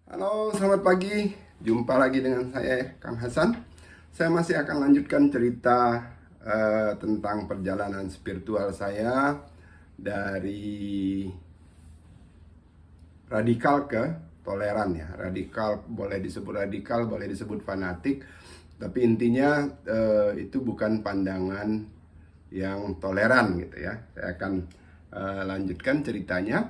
Halo, selamat pagi. Jumpa lagi dengan saya, Kang Hasan. Saya masih akan lanjutkan cerita tentang perjalanan spiritual saya dari radikal ke toleran ya. Radikal boleh disebut radikal, boleh disebut fanatik, tapi intinya itu bukan pandangan yang toleran gitu ya. Saya akan lanjutkan ceritanya.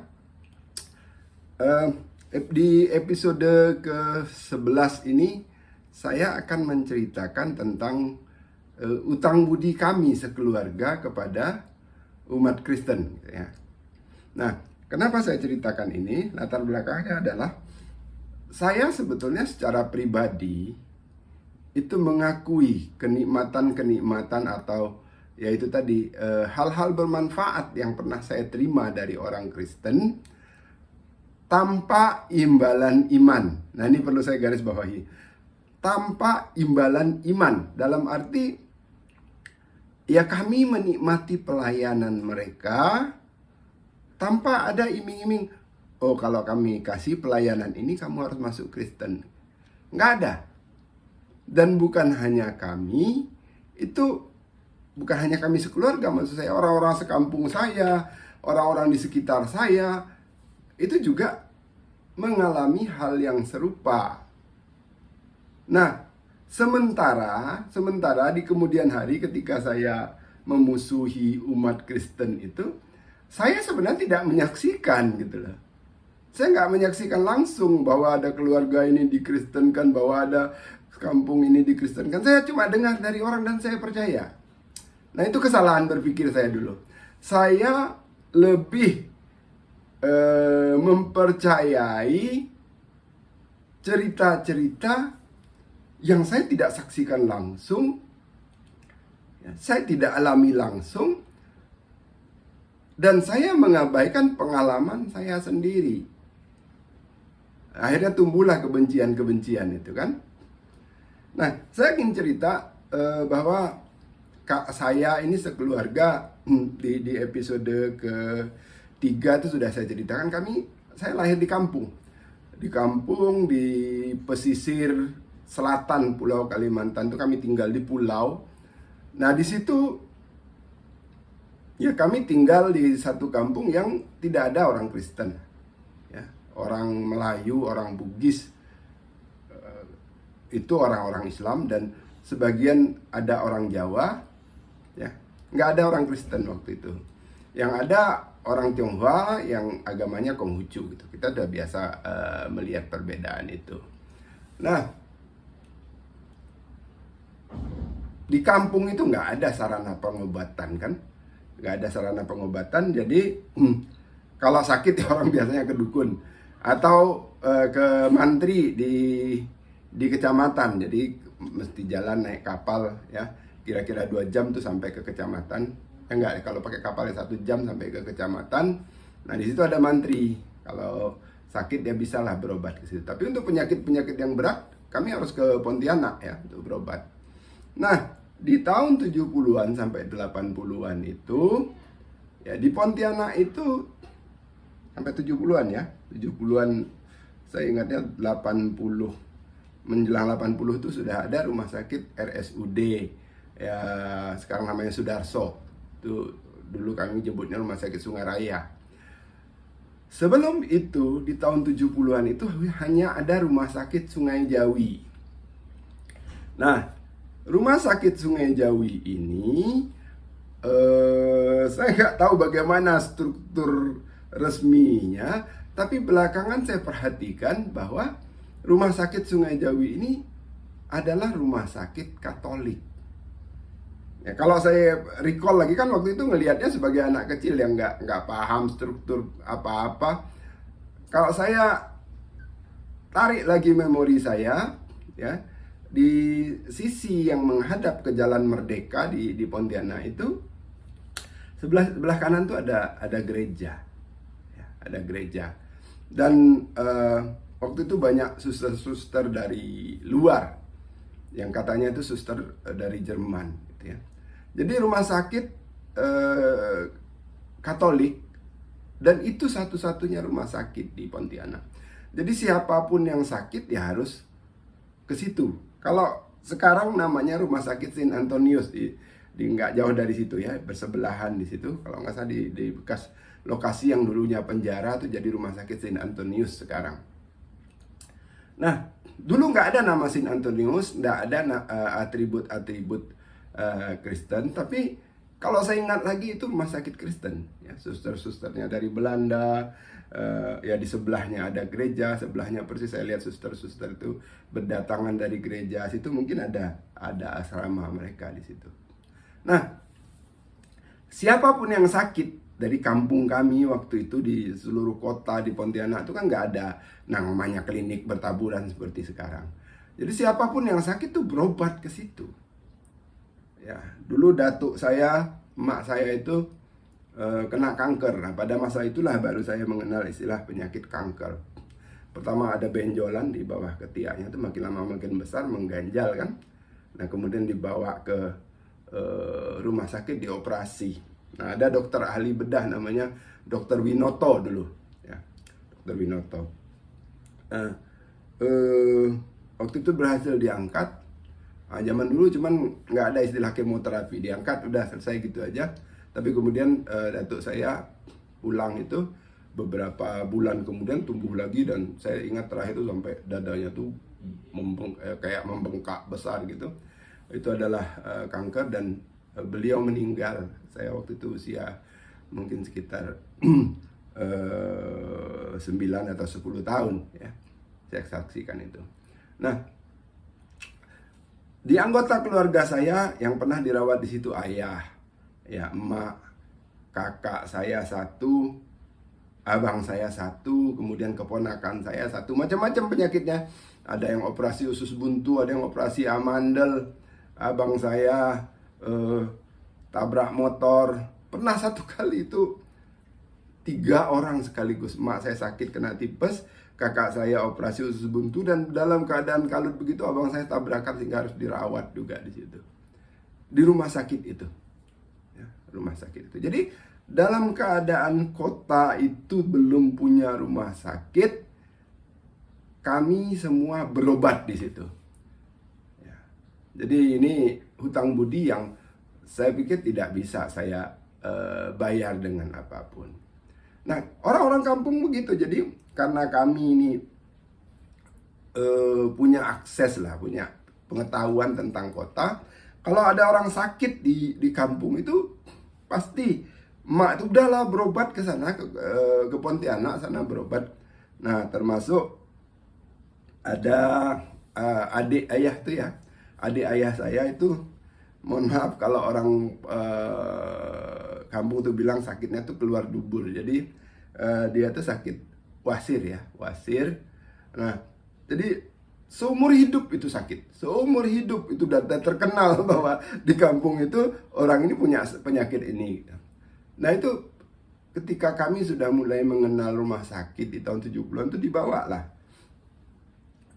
Di episode ke-11 ini saya akan menceritakan tentang utang budi kami sekeluarga kepada umat Kristen gitu ya. Nah, kenapa saya ceritakan ini? Latar belakangnya adalah saya sebetulnya secara pribadi itu mengakui kenikmatan-kenikmatan atau yaitu tadi hal-hal bermanfaat yang pernah saya terima dari orang Kristen tanpa imbalan iman. Nah, ini perlu saya garis bawahi. Tanpa imbalan iman. Dalam arti, ya kami menikmati pelayanan mereka tanpa ada iming-iming. Oh, kalau kami kasih pelayanan ini, kamu harus masuk Kristen. Nggak ada. Dan bukan hanya kami, itu bukan hanya kami sekeluarga, maksud saya orang-orang sekampung saya, orang-orang di sekitar saya, itu juga mengalami hal yang serupa. Nah, sementara di kemudian hari ketika saya memusuhi umat Kristen itu, saya sebenarnya tidak menyaksikan gitu loh. Saya nggak menyaksikan langsung bahwa ada keluarga ini dikristenkan, bahwa ada kampung ini dikristenkan. Saya cuma dengar dari orang dan saya percaya. Nah, itu kesalahan berpikir saya dulu. Saya lebih mempercayai cerita-cerita yang saya tidak saksikan langsung, saya tidak alami langsung, dan saya mengabaikan pengalaman saya sendiri. Akhirnya tumbuhlah kebencian-kebencian itu kan. Nah, saya ingin cerita bahwa saya ini sekeluarga di episode ke-3 itu sudah saya ceritakan, saya lahir di kampung di pesisir selatan Pulau Kalimantan. Itu kami tinggal di pulau. Nah, di situ ya kami tinggal di satu kampung yang tidak ada orang Kristen ya, orang Melayu, orang Bugis, itu orang-orang Islam, dan sebagian ada orang Jawa ya. Nggak ada orang Kristen waktu itu. Yang ada orang Tionghoa yang agamanya Konghucu gitu. Kita udah biasa melihat perbedaan itu. Nah, di kampung itu nggak ada sarana pengobatan kan, nggak ada sarana pengobatan. Jadi kalau sakit ya orang biasanya ke dukun atau ke mantri di kecamatan. Jadi mesti jalan naik kapal ya, kira-kira 2 jam tuh sampai ke kecamatan. Enggak, kalau pakai kapal ya 1 jam sampai ke kecamatan. Nah, di situ ada mantri. Kalau sakit dia bisalah berobat ke situ. Tapi untuk penyakit-penyakit yang berat, kami harus ke Pontianak ya untuk berobat. Nah, di tahun 70-an sampai 80-an itu ya di Pontianak itu sampai 70-an ya. 70-an saya ingatnya 80, menjelang 80 itu sudah ada rumah sakit RSUD ya, sekarang namanya Sudarso. Itu dulu kami nyebutnya Rumah Sakit Sungai Raya. Sebelum itu di tahun 70-an itu hanya ada Rumah Sakit Sungai Jawi. Nah, Rumah Sakit Sungai Jawi ini saya nggak tahu bagaimana struktur resminya, tapi belakangan saya perhatikan bahwa Rumah Sakit Sungai Jawi ini adalah rumah sakit Katolik. Ya, kalau saya recall lagi kan waktu itu ngelihatnya sebagai anak kecil yang nggak paham struktur apa-apa. Kalau saya tarik lagi memori saya, ya di sisi yang menghadap ke Jalan Merdeka di Pontianak itu sebelah kanan tuh ada gereja, ya, ada gereja. Dan waktu itu banyak suster-suster dari luar yang katanya itu suster dari Jerman, gitu ya. Jadi rumah sakit Katolik, dan itu satu-satunya rumah sakit di Pontianak. Jadi siapapun yang sakit ya harus ke situ. Kalau sekarang namanya Rumah Sakit Saint Antonius di nggak jauh dari situ ya, bersebelahan di situ. Kalau nggak salah di bekas lokasi yang dulunya penjara tuh jadi Rumah Sakit Saint Antonius sekarang. Nah, dulu nggak ada nama Saint Antonius, nggak ada atribut-atribut Kristen, tapi kalau saya ingat lagi itu rumah sakit Kristen, ya, suster-susternya dari Belanda, ya di sebelahnya ada gereja, sebelahnya persis saya lihat suster-suster itu berdatangan dari gereja situ, mungkin ada asrama mereka di situ. Nah, siapapun yang sakit dari kampung kami waktu itu di seluruh kota di Pontianak itu kan nggak ada namanya klinik bertaburan seperti sekarang. Jadi siapapun yang sakit tuh berobat ke situ. Ya, dulu datuk saya, emak saya itu kena kanker. Nah, pada masa itulah baru saya mengenal istilah penyakit kanker. Pertama ada benjolan di bawah ketiaknya, itu makin lama makin besar, mengganjal kan. Nah, kemudian dibawa ke rumah sakit, dioperasi. Nah, ada dokter ahli bedah namanya Dokter Winoto dulu, ya, Dokter Winoto. Nah, waktu itu berhasil diangkat. Nah, zaman dulu cuman nggak ada istilah kemoterapi, diangkat udah selesai gitu aja. Tapi kemudian datuk saya pulang itu beberapa bulan kemudian tumbuh lagi, dan saya ingat terakhir itu sampai dadanya tuh kayak membengkak besar gitu. Itu adalah kanker, dan beliau meninggal. Saya waktu itu usia mungkin sekitar 9 atau 10 tahun ya. Saya saksikan itu. Nah, di anggota keluarga saya yang pernah dirawat di situ ayah, ya emak, kakak saya satu, abang saya satu, kemudian keponakan saya satu, macam-macam penyakitnya. Ada yang operasi usus buntu, ada yang operasi amandel. Abang saya tabrak motor. Pernah satu kali itu 3 orang sekaligus. Emak saya sakit kena tipes, kakak saya operasi usus buntu, dan dalam keadaan kalut begitu abang saya tabrakan sehingga harus dirawat juga di situ. Di rumah sakit itu. Ya, rumah sakit itu. Jadi dalam keadaan kota itu belum punya rumah sakit, kami semua berobat di situ. Ya. Jadi ini hutang budi yang saya pikir tidak bisa saya bayar dengan apapun. Nah, orang-orang kampung begitu. Jadi karena kami ini punya akses lah, punya pengetahuan tentang kota. Kalau ada orang sakit di kampung itu pasti emak itu udahlah berobat ke sana, ke Pontianak sana berobat. Nah, termasuk ada adik ayah tuh ya, adik ayah saya itu, mohon maaf kalau orang kampung tuh bilang sakitnya tuh keluar dubur. Jadi dia tuh sakit wasir ya, wasir. Nah, jadi seumur hidup itu sakit, seumur hidup itu data terkenal bahwa di kampung itu orang ini punya penyakit ini. Nah, itu ketika kami sudah mulai mengenal rumah sakit di tahun 70-an itu dibawa lah.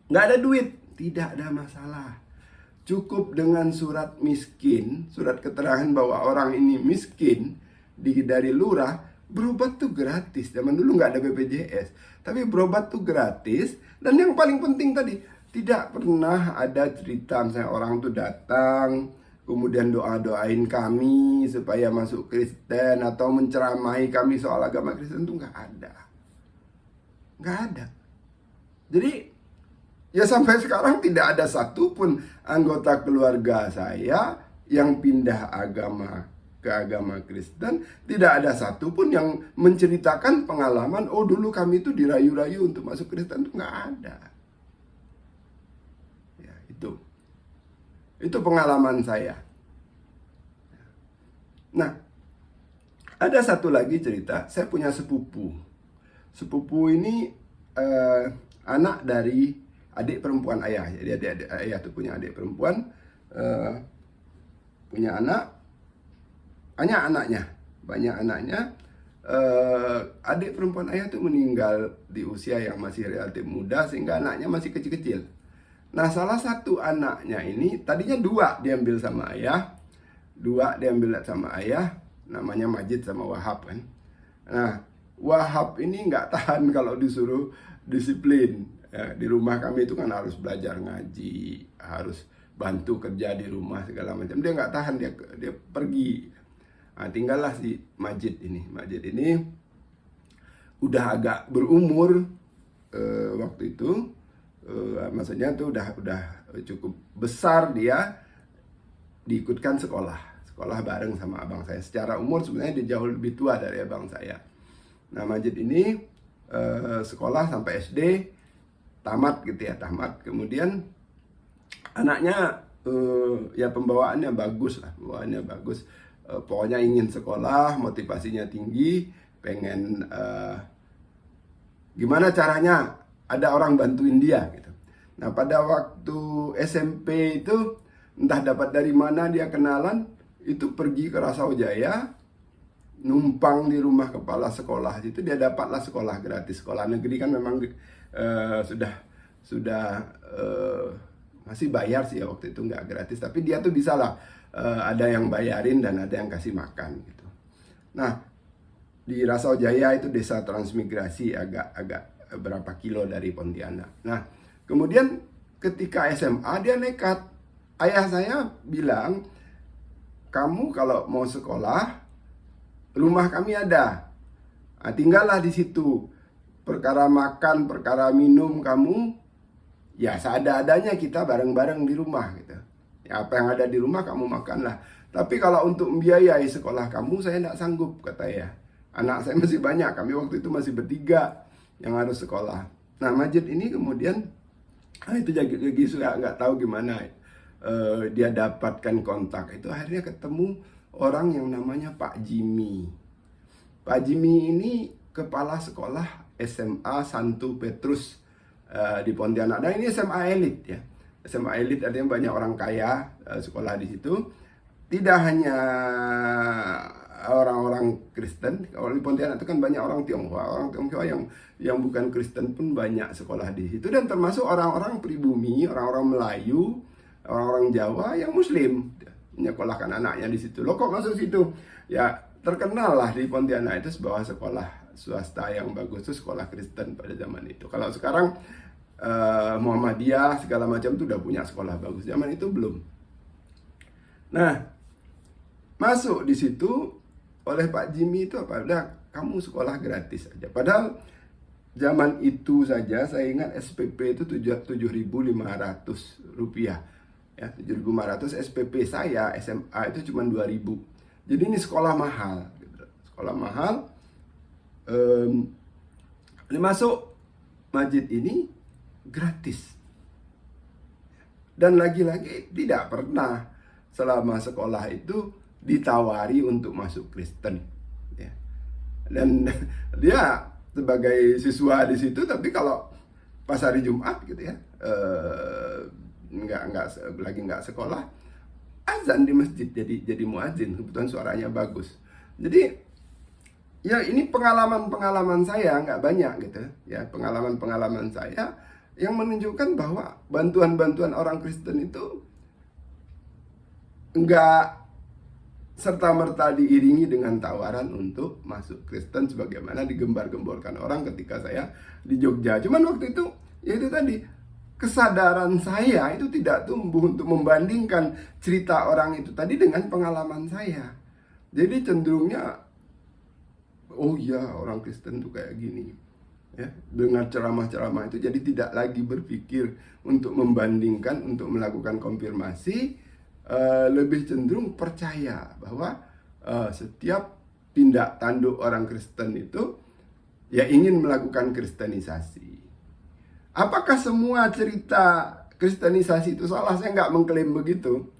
Nggak ada duit, tidak ada masalah. Cukup dengan surat miskin, surat keterangan bahwa orang ini miskin dari lurah, berobat tuh gratis. Zaman dulu nggak ada BPJS, tapi berobat tuh gratis. Dan yang paling penting tadi, tidak pernah ada cerita misalnya orang tuh datang kemudian doain kami supaya masuk Kristen atau menceramahi kami soal agama Kristen, tuh nggak ada, nggak ada. Jadi ya sampai sekarang tidak ada satupun anggota keluarga saya yang pindah agama ke agama Kristen. Tidak ada satupun yang menceritakan pengalaman, oh dulu kami itu dirayu-rayu untuk masuk Kristen. Itu nggak ada. Ya, itu pengalaman saya. Nah, ada satu lagi cerita. Saya punya sepupu. Sepupu ini anak dari adik perempuan ayah. Jadi adik ayah itu punya adik perempuan, punya anak, banyak anaknya. Adik perempuan ayah itu meninggal di usia yang masih relatif muda, sehingga anaknya masih kecil-kecil. Nah, salah satu anaknya ini tadinya 2 diambil sama ayah, namanya Majid sama Wahab kan. Nah, Wahab ini nggak tahan kalau disuruh disiplin. Ya, di rumah kami itu kan harus belajar ngaji, harus bantu kerja di rumah segala macam. Dia nggak tahan, dia pergi. Nah, tinggallah si Majid ini. Majid ini udah agak berumur waktu itu, maksudnya tuh udah cukup besar, dia diikutkan sekolah bareng sama abang saya. Secara umur sebenarnya dia jauh lebih tua dari abang saya. Nah, Majid ini sekolah sampai SD, tamat gitu ya, tamat. Kemudian anaknya ya pembawaannya bagus lah, pembawaannya bagus. Pokoknya ingin sekolah, motivasinya tinggi, pengen gimana caranya ada orang bantuin dia gitu. Nah, pada waktu SMP itu entah dapat dari mana dia kenalan, itu pergi ke Rasau Jaya, numpang di rumah kepala sekolah. Itu dia dapatlah sekolah gratis. Sekolah negeri kan memang sudah masih bayar sih ya, waktu itu nggak gratis, tapi dia tuh bisa lah ada yang bayarin dan ada yang kasih makan gitu. Nah, di Rasau Jaya itu desa transmigrasi, agak berapa kilo dari Pontianak. Nah, kemudian ketika SMA dia nekat. Ayah saya bilang, kamu kalau mau sekolah, rumah kami ada. Nah, tinggallah di situ. Perkara makan, perkara minum kamu, ya seada-adanya kita bareng-bareng di rumah gitu. Ya, apa yang ada di rumah kamu makanlah. Tapi kalau untuk membiayai sekolah kamu, saya tidak sanggup, kata ya. Anak saya masih banyak, kami waktu itu masih bertiga yang harus sekolah. Nah, Majid ini kemudian, itu jadi sudah nggak tahu gimana dia dapatkan kontak. Itu akhirnya ketemu orang yang namanya Pak Jimmy. Pak Jimmy ini kepala sekolah SMA Santo Petrus di Pontianak. Nah, ini SMA elit ya. SMA elit artinya banyak orang kaya sekolah di situ. Tidak hanya orang-orang Kristen. Kalau di Pontianak itu kan banyak orang Tionghoa yang bukan Kristen pun banyak sekolah di situ, dan termasuk orang-orang pribumi, orang-orang Melayu, orang-orang Jawa yang Muslim menyekolahkan anaknya di situ. Loh, kok masuk situ? Ya, terkenal lah di Pontianak itu sebuah sekolah swasta yang bagus, itu sekolah Kristen pada zaman itu. Kalau sekarang Muhammadiyah segala macam itu udah punya sekolah bagus, zaman itu belum. Nah, masuk di situ oleh Pak Jimmy itu apa? Udah, kamu sekolah gratis aja. Padahal zaman itu saja saya ingat SPP itu 7.500 rupiah. Ya, 7.500. SPP saya SMA itu cuma 2.000. Jadi ini sekolah mahal. Sekolah mahal. Masuk Majid ini gratis. Dan lagi-lagi tidak pernah selama sekolah itu ditawari untuk masuk Kristen, ya. Dan dia sebagai siswa di situ, tapi kalau pas hari Jumat gitu ya, nggak sekolah, azan di masjid, jadi muadzin. Kebetulan suaranya bagus. Jadi ya ini pengalaman saya nggak banyak gitu ya, pengalaman saya yang menunjukkan bahwa bantuan orang Kristen itu nggak serta-merta diiringi dengan tawaran untuk masuk Kristen sebagaimana digembar-gemborkan orang ketika saya di Jogja. Cuman waktu itu, ya itu tadi, kesadaran saya itu tidak tumbuh untuk membandingkan cerita orang itu tadi dengan pengalaman saya. Jadi cenderungnya, oh iya, orang Kristen tuh kayak gini. Ya, dengan ceramah-ceramah itu, jadi tidak lagi berpikir untuk membandingkan, untuk melakukan konfirmasi. Lebih cenderung percaya bahwa setiap tindak tanduk orang Kristen itu ya ingin melakukan kristenisasi. Apakah semua cerita kristenisasi itu salah? Saya nggak mengklaim begitu.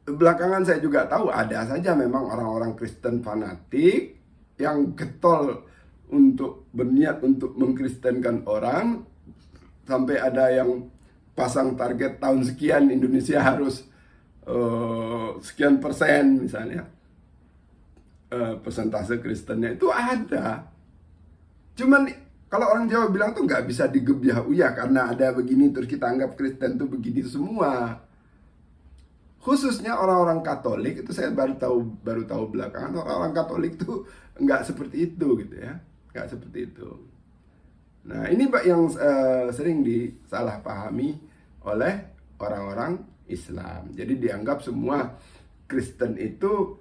Belakangan saya juga tahu ada saja memang orang-orang Kristen fanatik yang getol untuk berniat untuk mengkristenkan orang, sampai ada yang pasang target tahun sekian Indonesia harus sekian persen misalnya persentase Kristennya, itu ada. Cuman kalau orang Jawa bilang tuh nggak bisa digebyah-uyah karena ada begini terus kita anggap Kristen tuh begini semua. Khususnya orang-orang Katolik itu saya baru tahu belakangan, orang-orang Katolik tuh nggak seperti itu gitu ya, nggak seperti itu. Nah, ini yang sering disalahpahami oleh orang-orang Islam. Jadi dianggap semua Kristen itu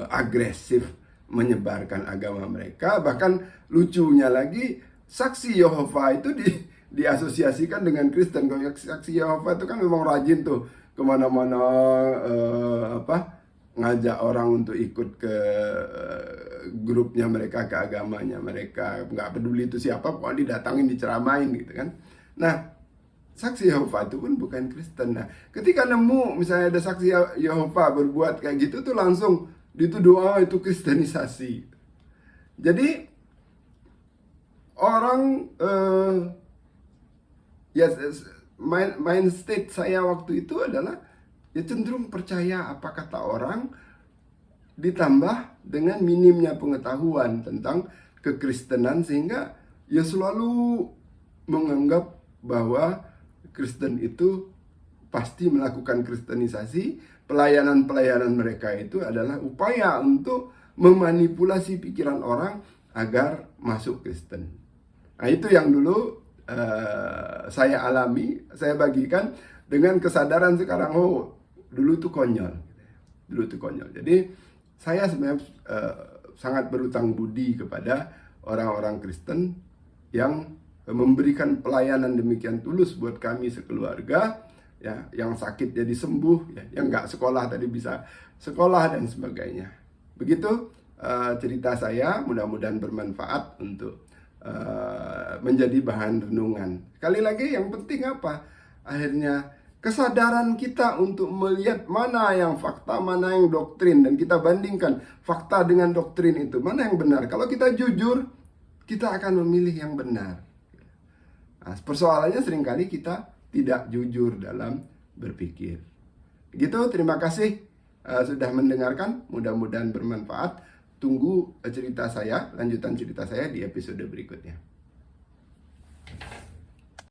agresif menyebarkan agama mereka. Bahkan lucunya lagi, saksi Yehova itu diasosiasikan dengan Kristen. Kalau saksi Yehova itu kan memang rajin tuh kemana-mana ngajak orang untuk ikut ke grupnya mereka, ke agamanya mereka, nggak peduli itu siapa, pokoknya didatangin, diceramain gitu kan. Nah, saksi Yehova itu pun bukan Kristen. Nah, ketika nemu misalnya ada saksi Yehova berbuat kayak gitu tuh langsung dituduh itu kristenisasi. Jadi orang mind state saya waktu itu adalah ya cenderung percaya apa kata orang, ditambah dengan minimnya pengetahuan tentang kekristenan, sehingga ya selalu menganggap bahwa Kristen itu pasti melakukan kristenisasi. Pelayanan-pelayanan mereka itu adalah upaya untuk memanipulasi pikiran orang agar masuk Kristen. Nah, itu yang dulu saya alami, saya bagikan dengan kesadaran sekarang, dulu tuh konyol. Jadi saya sebenarnya sangat berutang budi kepada orang-orang Kristen yang memberikan pelayanan demikian tulus buat kami sekeluarga, ya, yang sakit jadi sembuh, ya, yang nggak sekolah tadi bisa sekolah dan sebagainya. Begitu cerita saya, mudah-mudahan bermanfaat untuk menjadi bahan renungan. Sekali lagi, yang penting apa? Akhirnya kesadaran kita untuk melihat mana yang fakta, mana yang doktrin, dan kita bandingkan fakta dengan doktrin itu, mana yang benar. Kalau kita jujur, kita akan memilih yang benar. Nah, persoalannya seringkali kita tidak jujur dalam berpikir. Begitu, terima kasih sudah mendengarkan, mudah-mudahan bermanfaat. Tunggu cerita saya, lanjutan cerita saya di episode berikutnya.